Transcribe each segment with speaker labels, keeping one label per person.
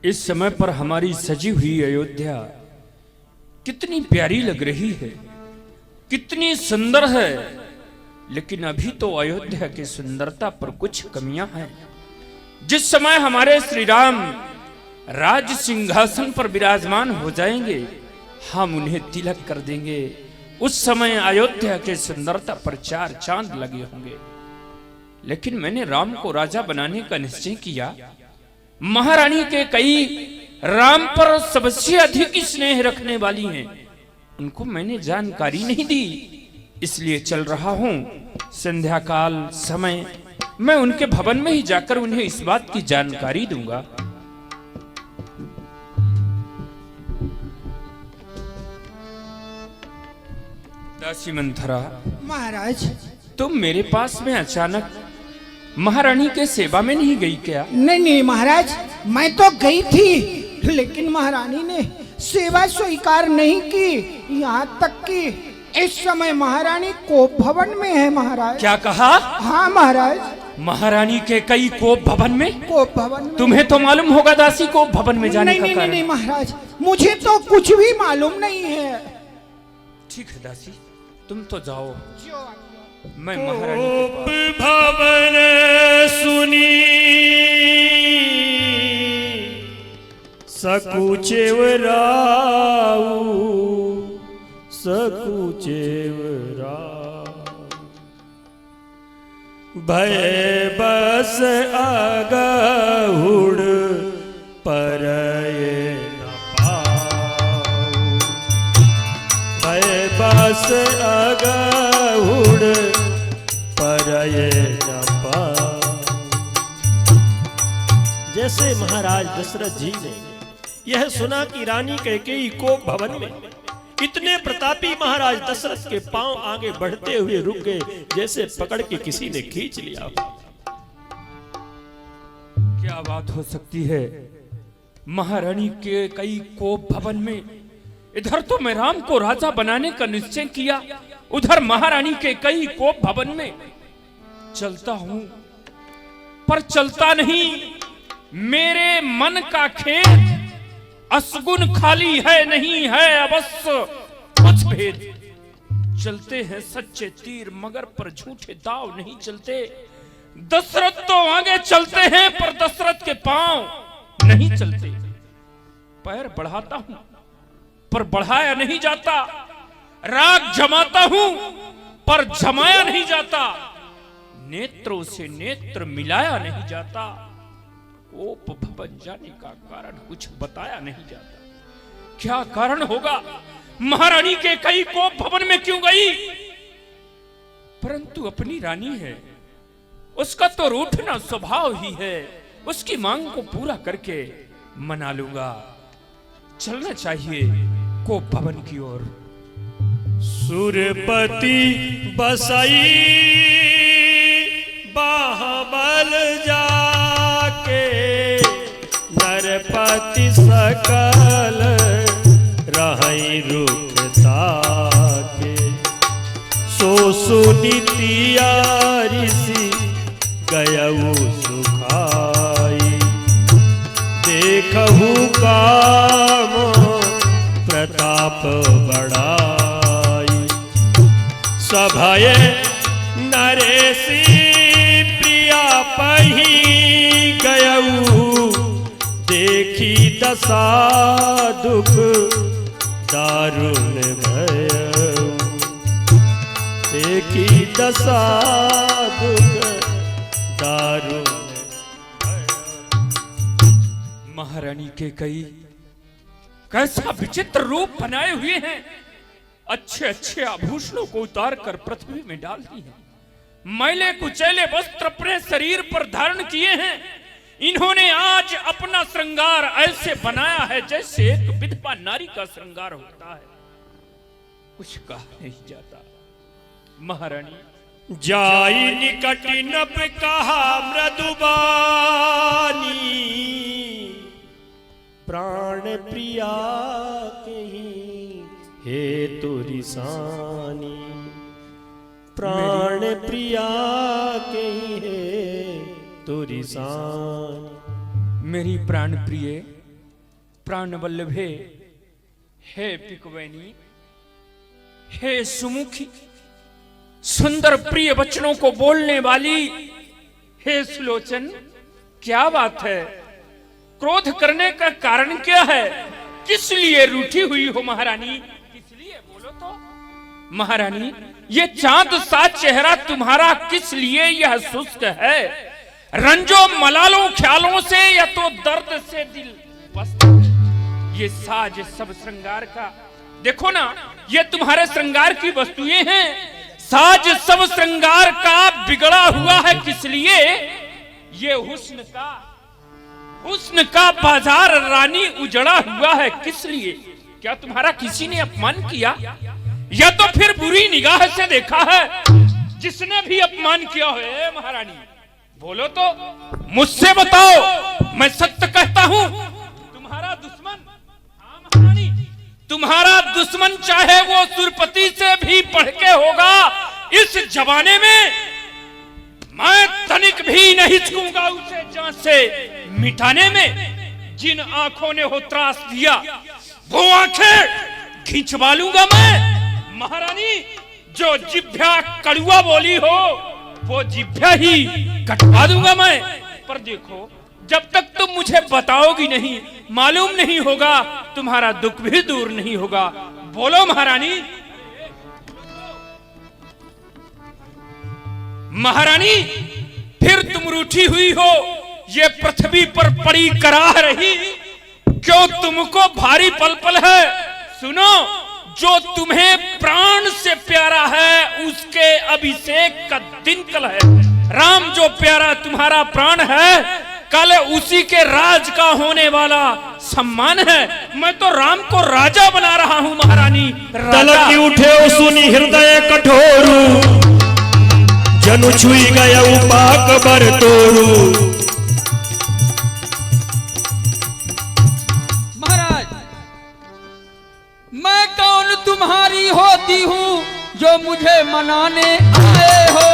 Speaker 1: इस समय पर हमारी सजी हुई अयोध्या कितनी प्यारी लग रही है, कितनी सुंदर है। लेकिन अभी तो अयोध्या की सुंदरता पर कुछ कमियां हैं। जिस समय हमारे श्री राम राज सिंहासन पर विराजमान हो जाएंगे, हम उन्हें तिलक कर देंगे। उस समय अयोध्या के सुंदरता पर चार चांद लगे होंगे। लेकिन मैंने राम को राजा बनाने का निश्चय किया। महारानी के कई राम पर सबसे अधिक स्नेह रखने वाली हैं, उनको मैंने जानकारी नहीं दी, इसलिए चल रहा हूं। संध्या काल समय मैं उनके भवन में ही जाकर उन्हें इस बात की जानकारी दूंगा। दासी मंथरा,
Speaker 2: महाराज,
Speaker 1: तुम मेरे पास में अचानक महारानी के सेवा में नहीं गई क्या?
Speaker 2: नहीं महाराज, मैं तो गई थी, लेकिन महारानी ने सेवा स्वीकार नहीं की। यहाँ तक कि इस समय महारानी कोप भवन में है महाराज।
Speaker 1: क्या कहा?
Speaker 2: हाँ महाराज,
Speaker 1: महारानी के कई कोप भवन में?
Speaker 2: कोप भवन में।
Speaker 1: तुम्हें तो मालूम होगा दासी कोप भवन में जाने का कारण।
Speaker 2: नहीं महाराज, मुझे तो कुछ भी मालूम नहीं है।
Speaker 1: ठीक है दासी, तुम तो जाओ, मैं
Speaker 3: कोप भवन सुनी सकुचेव राऊ, सकुचेव राऊ, भय बस अगहुड़ परये न पाऊ, भय बस अगहुड़ परये न पाऊ। जैसे महाराज दशरथ जी ने यह सुना कि रानी कैकेयी कोप भवन में, इतने प्रतापी महाराज दशरथ के पांव आगे बढ़ते हुए रुक गए, जैसे पकड़ के किसी ने खींच लिया।
Speaker 1: क्या बात हो सकती है? महारानी के कई कोप भवन में, इधर तो मैं राम को राजा बनाने का निश्चय किया, उधर महारानी के कई कोप भवन में चलता हूं, पर चलता नहीं। मेरे मन का खेत असगुन खाली है, नहीं है अवश्य कुछ भेद। चलते हैं सच्चे तीर, मगर पर झूठे दाव नहीं चलते। दशरथ तो आगे चलते हैं, पर दशरथ के पांव नहीं चलते। पैर बढ़ाता हूं, पर बढ़ाया नहीं जाता। राग जमाता हूं, पर जमाया नहीं जाता। नेत्रों से नेत्र मिलाया नहीं जाता। कोप भवन जाने का कारण कुछ बताया नहीं जाता। क्या कारण होगा? महारानी के कई कोप भवन में क्यों गई? परंतु अपनी रानी है, उसका तो रूठना स्वभाव ही है। उसकी मांग को पूरा करके मना लूंगा। चलना चाहिए कोप भवन की ओर।
Speaker 3: सुरपति बसई बाहबल जाके, नरपति सकल रहई रुकता के, सो सुनीतिया ऋषि गयऊ सुखाई, देखहु काम प्रताप बढ़ाई, सभय नरेशी प्रिया पही गयऊ, देखी दशा दुख दारुण भयऊ, देखी दशा दुख दारुण भयऊ।
Speaker 1: महारानी के कई कैसा विचित्र रूप बनाए हुए हैं। अच्छे अच्छे आभूषणों को उतार कर पृथ्वी में डाल दी है। मैले कुचैले वस्त्र अपने शरीर पर धारण किए हैं। इन्होंने आज अपना श्रृंगार ऐसे बनाया है जैसे एक विधवा नारी का श्रृंगार होता है। कुछ कहा नहीं जाता। महारानी
Speaker 3: जाई निकट नप कहा मृदुबानी, प्राण प्रिया कहीं हे तुरी सानी, प्राण प्रिया कहीं है तुरी सानी।
Speaker 1: मेरी प्राण प्रिय प्राण वल्लभे, हे पिकवैनी, हे सुमुखी, सुंदर प्रिय वचनों को बोलने वाली, हे सुलोचन, क्या बात है? क्रोध करने का कारण क्या है? किस लिए रूठी हुई हो महारानी? किस लिए बोलो तो। महारानी, ये चांद सा चेहरा तुम्हारा किस लिए यह शुष्क है? रंजो मलालों ख्यालों से या तो दर्द से दिल पस्त है? ये साज सब श्रृंगार का, देखो ना, ये तुम्हारे श्रृंगार की वस्तुएं हैं। साज सब श्रृंगार का बिगड़ा हुआ है किस लिए? ये हुस्न का बाजार रानी उजड़ा हुआ है किस लिए? क्या तुम्हारा किसी ने अपमान किया, या तो फिर बुरी निगाह से देखा है? जिसने भी अपमान किया है महारानी, बोलो तो, मुझसे बताओ, मैं सत्य कहता हूं। तुम्हारा दुश्मन, हाँ महारानी, तुम्हारा दुश्मन चाहे वो सुरपति से भी बढ़ के होगा, इस जमाने में मैं तनिक भी नहीं चूकूंगा उसे जान से मिटाने में। जिन आंखों ने हो त्रास दिया, वो आंखें खिंचवा लूंगा मैं। महारानी, जो जिभ्या कड़ुआ बोली हो, वो जिभ्या ही कटवा दूंगा मैं। पर देखो, जब तक तुम मुझे बताओगी नहीं, मालूम नहीं होगा, तुम्हारा दुख भी दूर नहीं होगा। बोलो महारानी। महारानी, फिर तुम रूठी हुई हो, ये पृथ्वी पर पड़ी कराह रही, क्यों तुमको भारी पल पल है? सुनो, जो तुम्हें प्राण से प्यारा है, उसके अभिषेक का दिन कल है। राम जो प्यारा तुम्हारा प्राण है, कल उसी के राज का होने वाला सम्मान है। मैं तो राम को राजा बना रहा हूं महारानी।
Speaker 3: तलक उठे सुनी हृदय कठोरू, जनु छुई गया उपाक बर तोरू।
Speaker 4: महाराज, मैं कौन तुम्हारी होती हूँ जो मुझे मनाने आए हो?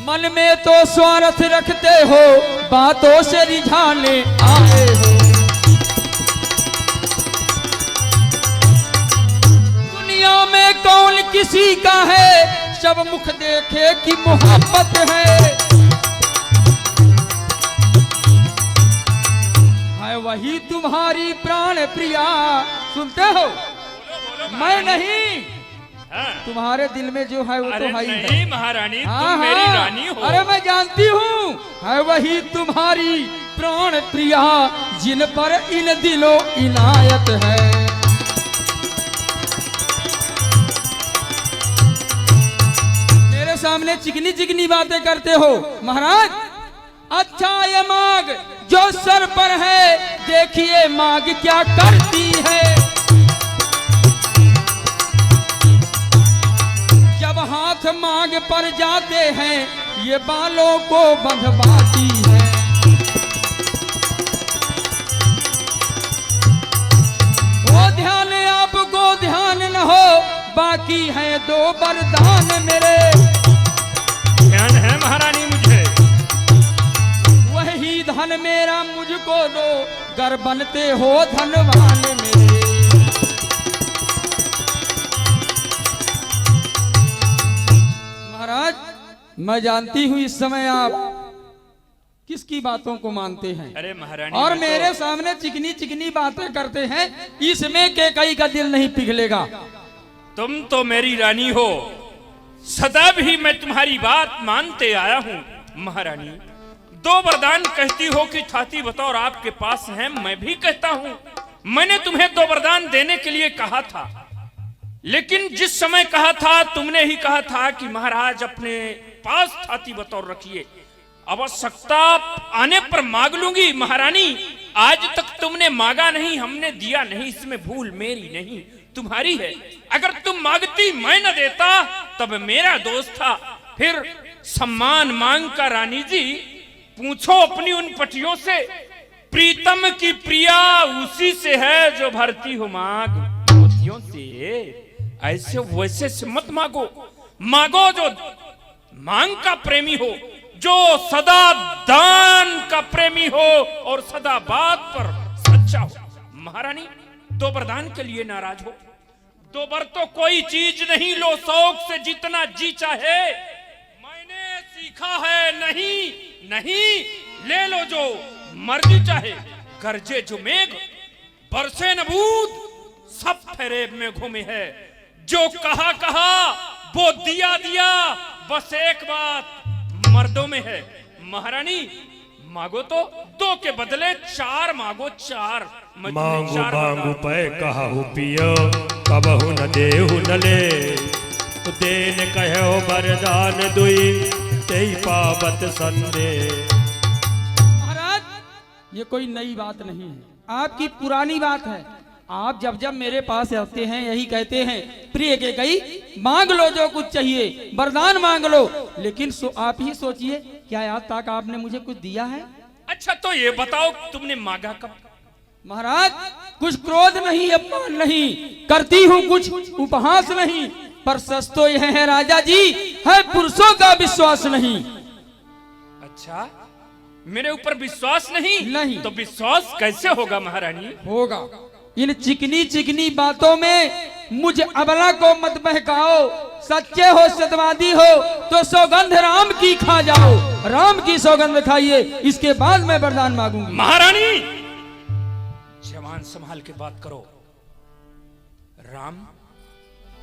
Speaker 4: मन में तो स्वार्थ रखते हो, बातों से रिझाने आए हो। दुनिया में कौन किसी का है, सब मुख देखे कि मोहब्बत है। वही तुम्हारी प्राण प्रिया, सुनते हो? मैं नहीं, तुम्हारे दिल में जो है वो तो है ही है।
Speaker 1: महारानी,
Speaker 4: हाँ,
Speaker 1: तुम मेरी रानी हो।
Speaker 4: अरे मैं जानती हूँ, है वही तुम्हारी प्राण प्रिया, जिन पर इन दिलों इनायत है। मेरे सामने चिकनी चिकनी बातें करते हो महाराज। अच्छा, ये माग जो सर पर है, देखिए माग क्या करती है। जब हाथ माग पर जाते हैं, ये बालों को बंधवाती है। वो ध्यान आपको ध्यान न हो, बाकी है दो वरदान मेरे।
Speaker 1: ध्यान है महारानी मुझे।
Speaker 4: वही धन मेरा मुझको दो, गर बनते हो धनवान मेरे। महाराज, मैं जानती हूँ इस समय आप किसकी बातों को मानते हैं।
Speaker 1: अरे महारानी,
Speaker 4: और मेरे सामने चिकनी चिकनी बातें करते हैं, इसमें केकई का दिल नहीं पिघलेगा।
Speaker 1: तुम तो मेरी रानी हो, सदा भी मैं तुम्हारी बात मानते आया हूँ। महारानी, दो वरदान कहती हो कि छाती बतौर आपके पास है, मैं भी कहता हूं। मैंने तुम्हें दो वरदान देने के लिए कहा था, लेकिन जिस समय कहा था, तुमने ही कहा था कि महाराज अपने पास छाती बतौर रखिए, आवश्यकता आने पर मांग लूंगी। महारानी, आज तक तुमने मांगा नहीं, हमने दिया नहीं, इसमें भूल मेरी नहीं, तुम्हारी है। अगर तुम मांगती मैं न देता, तब मेरा दोष था। फिर सम्मान मांग कर रानी जी, पूछो अपनी उन पटियों से, प्रीतम की प्रिया उसी से है जो भरती हो मांग मोतियों से। ऐसे वैसे से मत मांगो, मांगो जो मांग का प्रेमी हो, जो सदा दान का प्रेमी हो और सदा बात पर सच्चा हो। महारानी, दो वरदान के लिए नाराज हो? दो बर तो कोई चीज नहीं, लो शौक से जितना जी चाहे। मैंने सीखा है नहीं ले लो जो मर्जी चाहे। गरजे जो मेघ बरसे न बूंद, सब फेरेब में घूमे है। जो कहा वो दिया, बस एक बात मर्दों में है। महारानी, मांगो तो दो के बदले चार मांगो, चार।
Speaker 3: मांगू पे कहू पियो, कबहू न देहु न ले। देन कहो वरदान दुई, तेई पावत संदेह।
Speaker 4: महाराज, ये कोई नई बात नहीं है, आपकी पुरानी बात है। आप जब जब मेरे पास आते हैं यही कहते हैं, प्रिय के कई मांग लो जो कुछ चाहिए, वरदान मांग लो। लेकिन आप ही सोचिए, क्या आज तक आपने मुझे कुछ दिया है?
Speaker 1: अच्छा तो ये बताओ, तुमने मांगा कब?
Speaker 4: महाराज, कुछ क्रोध नहीं, अपमान नहीं करती हूँ, कुछ उपहास नहीं, पर सच तो यह है राजा जी, है पुरुषों का विश्वास नहीं।
Speaker 1: अच्छा, मेरे ऊपर विश्वास नहीं? तो विश्वास कैसे होगा महारानी?
Speaker 4: होगा। इन चिकनी चिकनी बातों में मुझ अबला को मत बहकाओ। सच्चे हो, सत्यवादी हो तो सौगंध राम की खा जाओ। राम की सौगंध खाइए, इसके बाद मैं वरदान मांगूंगी।
Speaker 1: महारानी, जवान संभाल के बात करो।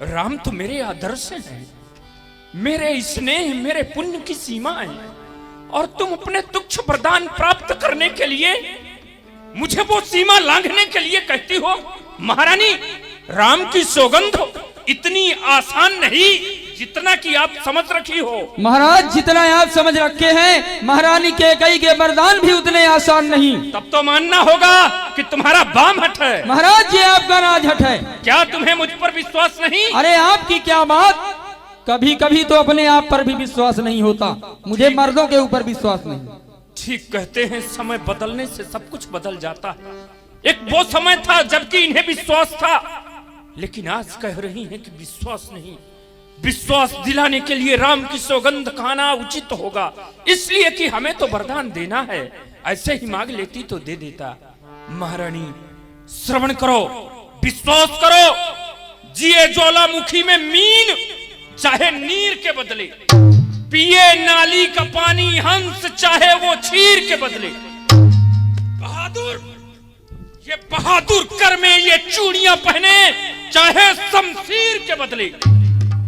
Speaker 1: राम तो मेरे आदर्श हैं, मेरे स्नेह, मेरे पुण्य की सीमा है। और तुम अपने तुच्छ वरदान प्राप्त करने के लिए मुझे वो सीमा लांघने के लिए कहती हो? महारानी, राम की सौगंध इतनी आसान नहीं जितना कि आप समझ रखी हो।
Speaker 4: महाराज, जितना आप समझ रखे हैं, महारानी के कई के वरदान भी उतने आसान नहीं।
Speaker 1: तब तो मानना होगा कि तुम्हारा बाम हट है।
Speaker 4: महाराज, ये आपका राजहट है।
Speaker 1: क्या तुम्हें मुझ पर विश्वास नहीं?
Speaker 4: अरे आपकी क्या बात, कभी कभी तो अपने आप पर भी विश्वास नहीं होता, मुझे मर्दों के ऊपर विश्वास नहीं।
Speaker 1: ठीक कहते हैं, समय बदलने से सब कुछ बदल जाता है। एक वो समय था जबकि इन्हें विश्वास था, लेकिन आज कह रही हैं कि विश्वास नहीं। विश्वास दिलाने के लिए राम की सौगंध खाना उचित होगा, इसलिए कि हमें तो वरदान देना है। ऐसे ही मांग लेती तो दे देता। महारानी, श्रवण करो, विश्वास करो। जिए ज्वालामुखी में मीन, चाहे नीर के बदले। पिए नाली का पानी हंस, चाहे वो चीर के बदले। बहादुर, ये बहादुर कर में ये चूड़ियां पहने, चाहे शमशीर के बदले।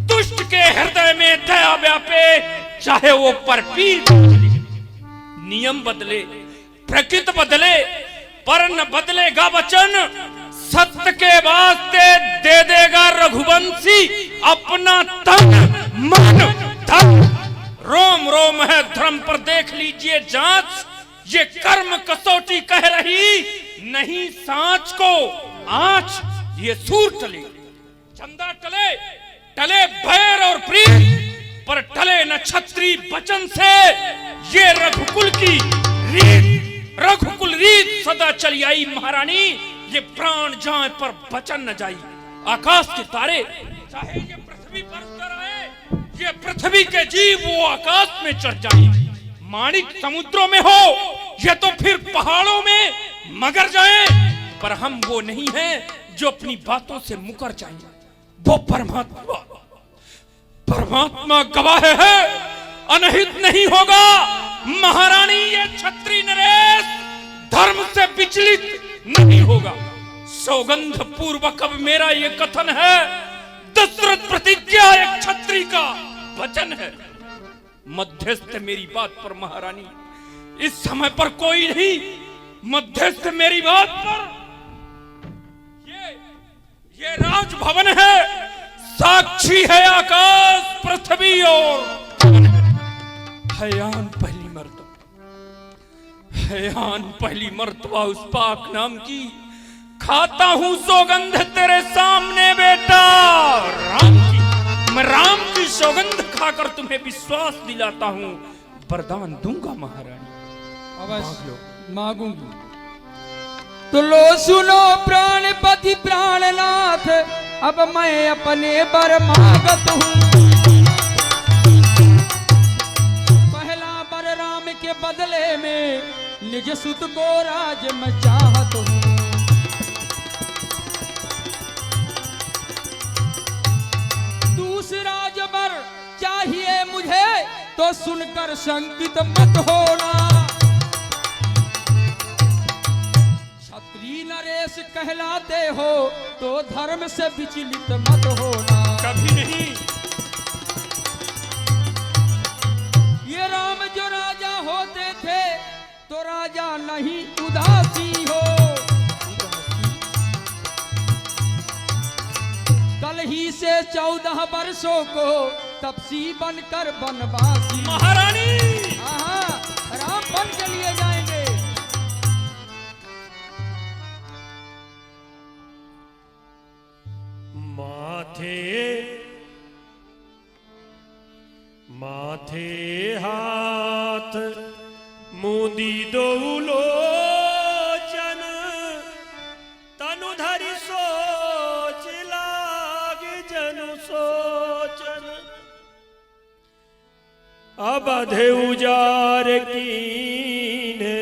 Speaker 1: दुष्ट के हृदय में दया व्यापे, चाहे वो पर पीर बदले। नियम बदले, प्रकृति बदले, पर न बदलेगा वचन। सत्य के वास्ते दे देगा रघुवंशी अपना तन मन धन। रोम रोम है धर्म पर देख लीजिए जांच, ये कर्म कसौटी कह रही नहीं सांच को आंच। ये सूर टले, चंदा टले, टले बैर और प्रीत, पर टले न क्षत्रिय वचन से। ये रघुकुल की रीत, रघुकुल रीत सदा चली आई। महारानी, ये प्राण जाए पर वचन न जाई। आकाश के तारे चाहे ये पृथ्वी पर उतर आए, ये पृथ्वी के जीव वो आकाश में चढ़ जाए। माणिक समुद्रों में हो, ये तो फिर पहाड़ों में मगर जाए। पर हम वो नहीं हैं जो अपनी बातों से मुकर जाएं। वो परमात्मा गवाह है, अनहित नहीं होगा। महारानी, ये क्षत्रिय नरेश धर्म से विचलित नहीं होगा। सौगंध पूर्वक अब मेरा ये कथन है, दशरथ प्रतिज्ञा एक क्षत्रिय का वचन है। मध्यस्थ मेरी बात पर महारानी, इस समय पर कोई नहीं। मध्यस्थ मेरी बात पर ये राजभवन है, साक्षी है आकाश पृथ्वी और हयान पहली मर्तबा, हयान पहली मर्तबा उस पाक नाम की खाता हूं सौगंध तेरे सामने बेटा। राम की, मैं राम की सौगंध खाकर तुम्हें विश्वास दिलाता हूं, वरदान दूंगा महारानी।
Speaker 4: अवश्य मांगूंगी। तो लो सुनो प्राणपति प्राणनाथ, अब मैं अपने बर मांगत हूँ। पहला बर निज सुत को राज में चाहत हूँ। दूसरा जबर चाहिए मुझे तो सुनकर शंकित मत होना। क्षत्रिय नरेश कहलाते हो तो धर्म से विचलित मत होना।
Speaker 1: कभी नहीं।
Speaker 4: ये राम जो राजा होते थे तो राजा नहीं उदासी हो। कल ही से 14 वर्षों को तपसी बनकर बनवासी।
Speaker 1: महारानी
Speaker 4: राम बन के लिए जाएंगे।
Speaker 3: माथे हाथ मुदी दो लोचन तनु धरि सोच लाग जनु सोचन। अबधे उजार कीन्हे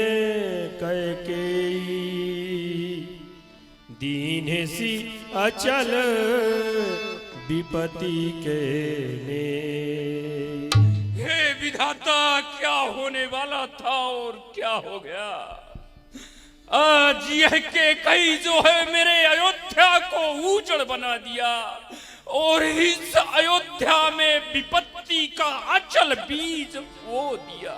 Speaker 3: कैकेयी दीन सी अचल विपत्ति के ने।
Speaker 1: हे विधाता, क्या होने वाला था और क्या हो गया। आज यह के कई जो है मेरे अयोध्या को उजड़ बना दिया और इस अयोध्या में विपत्ति का अचल बीज बो दिया।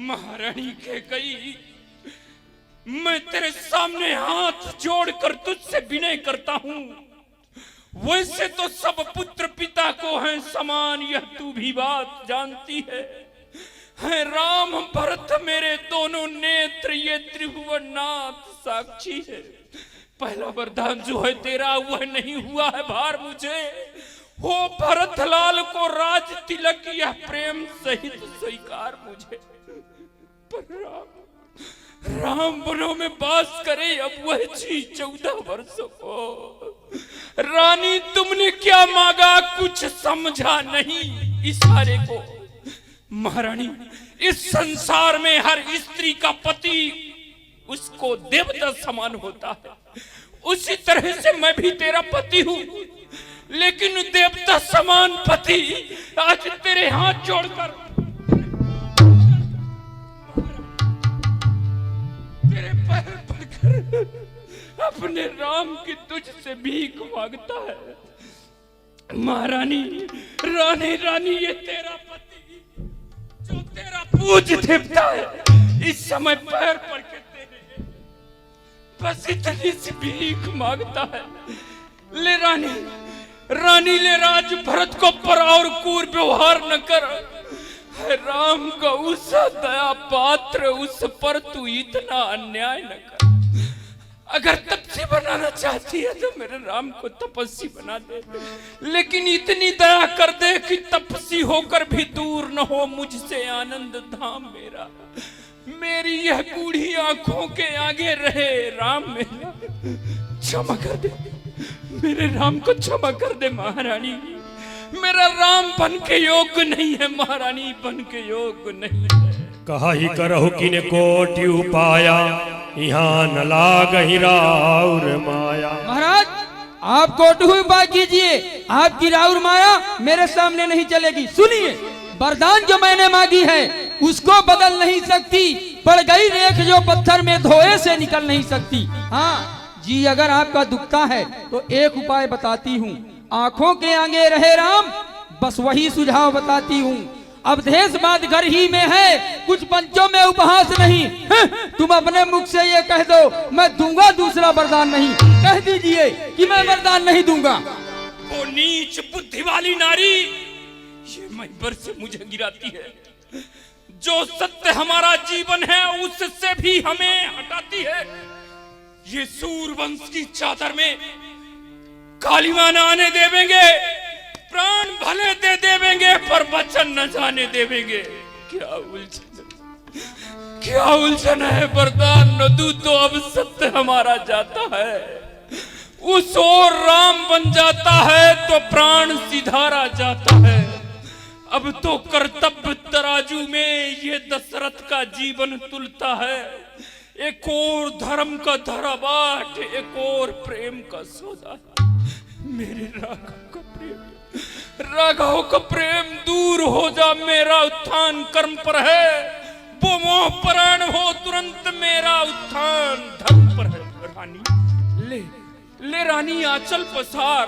Speaker 1: महारानी के कई, मैं तेरे सामने हाथ जोड़कर तुझसे विनय करता हूं। वैसे तो सब पुत्र पिता को हैं समान, यह तू भी बात जानती है। राम भरत मेरे दोनों नेत्र, ये त्रिभुवननाथ साक्षी है। पहला वरदान जो है तेरा वह नहीं हुआ है भार मुझे। हो भरत लाल को राज तिलक, यह प्रेम सहित स्वीकार मुझे। पर राम वनों में बास करे अब वह जी 14 वर्षों को। रानी तुमने क्या मांगा कुछ समझा नहीं इशारे को। महारानी, इस संसार में हर स्त्री का पति उसको देवता समान होता है। उसी तरह से मैं भी तेरा पति हूँ, लेकिन देवता समान पति आज तेरे हाथ जोड़कर तेरे पैर पकड़ अपने राम की तुझसे भीख मांगता है। महारानी, रानी रानी, ये तेरा पति जो तेरा पूज देवता है इस समय पैर पड़ के तेरे बस इतनी सी भीख मांगता है। ले रानी, रानी ले राज भरत को पर और क्रूर व्यवहार न कर। राम का उस दया पात्र उस पर तू इतना अन्याय न कर। अगर तपस्वी बनाना चाहती है तो मेरे राम को तपस्वी बना दे, लेकिन इतनी दया कर दे कि तपस्वी होकर भी दूर न हो मुझसे आनंद धाम मेरा। मेरी यह बूढ़ी आंखों के आगे रहे राम मेरा। क्षमा कर दे, मेरे राम को क्षमा कर दे महारानी। मेरा राम बन के योग्य नहीं है महारानी, बन के योग्य नहीं है।
Speaker 3: कहा ही करहु किने कोटि उपाया, यहाँ न लागहि राउर माया।
Speaker 4: महाराज, आप कोटि उपाय कीजिए, आपकी राउर माया मेरे सामने नहीं चलेगी। सुनिए, वरदान जो मैंने मांगी है उसको बदल नहीं सकती। पड़ गई रेख जो पत्थर में धोए से निकल नहीं सकती। हाँ जी, अगर आपका दुखता है तो एक उपाय बताती हूँ। आंखों के आगे रहे राम, बस वही सुझाव बताती हूँ। अब देश बात घर ही में है, कुछ पंचों में उपहास नहीं। तुम अपने मुख से ये कह दो मैं दूंगा दूसरा वरदान नहीं। कह दीजिए कि मैं वरदान नहीं दूंगा।
Speaker 1: वो नीच बुद्धि वाली नारी ये मंबर से मुझे गिराती है। जो सत्य हमारा जीवन है उससे भी हमें हटाती है। ये सूरवंश की चादर में कालिमा न आने देवेंगे, प्राण भले दे देवेंगे पर वचन न जाने देवेंगे। क्या उलझन, क्या उलझन है। वरदान न दूं तो अब सत्य हमारा जाता है, उस ओर राम बन जाता है तो प्राण सिधारा जाता है। अब तो कर्तव्य तराजू में ये दशरथ का जीवन तुलता है। एक और धर्म का धराबाट, एक और प्रेम का सौदा। मेरे राघव का प्रेम दूर हो जा, मेरा उत्थान कर्म पर है। वो मोह प्राण हो तुरंत, मेरा उत्थान धर्म पर है। रानी ले रानी आंचल पसार,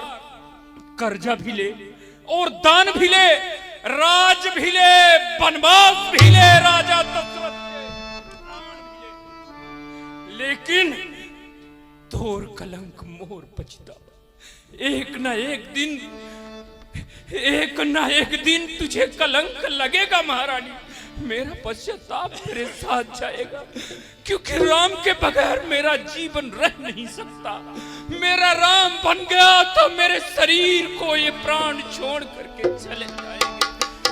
Speaker 1: कर्जा भी ले और दान भी ले, राज भी ले, वनवास भी ले, राजा दशरथ के प्राण भी ले। लेकिन तोर कलंक मोर पछतावा। एक ना एक दिन तुझे कलंक लगेगा महारानी। मेरा पश्चाताप मेरे साथ जाएगा, क्योंकि राम के बगैर मेरा जीवन रह नहीं सकता। मेरा राम बन गया तो मेरे शरीर को ये प्राण छोड़ करके चले जाएंगे।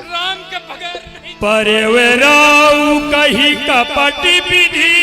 Speaker 1: राम के बगैर नहीं।
Speaker 3: पर वे राव कही कपट विधि